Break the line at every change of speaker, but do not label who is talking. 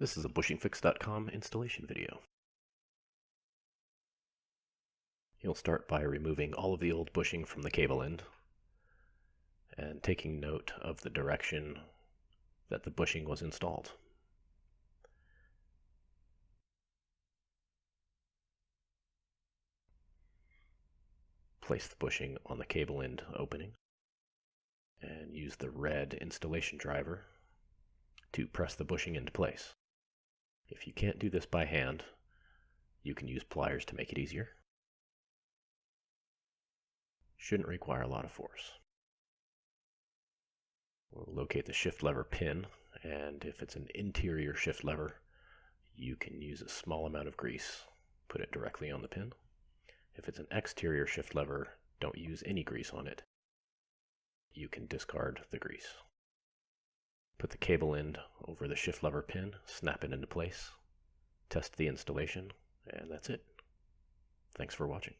This is a bushingfix.com installation video. You'll start by removing all of the old bushing from the cable end and taking note of the direction that the bushing was installed. Place the bushing on the cable end opening and use the red installation driver to press the bushing into place. If you can't do this by hand, you can use pliers to make it easier. Shouldn't require a lot of force. We'll locate the shift lever pin, and if it's an interior shift lever, you can use a small amount of grease. Put it directly on the pin. If it's an exterior shift lever, don't use any grease on it. You can discard the grease. Put the cable end over the shift lever pin, snap it into place, test the installation, and that's it. Thanks for watching.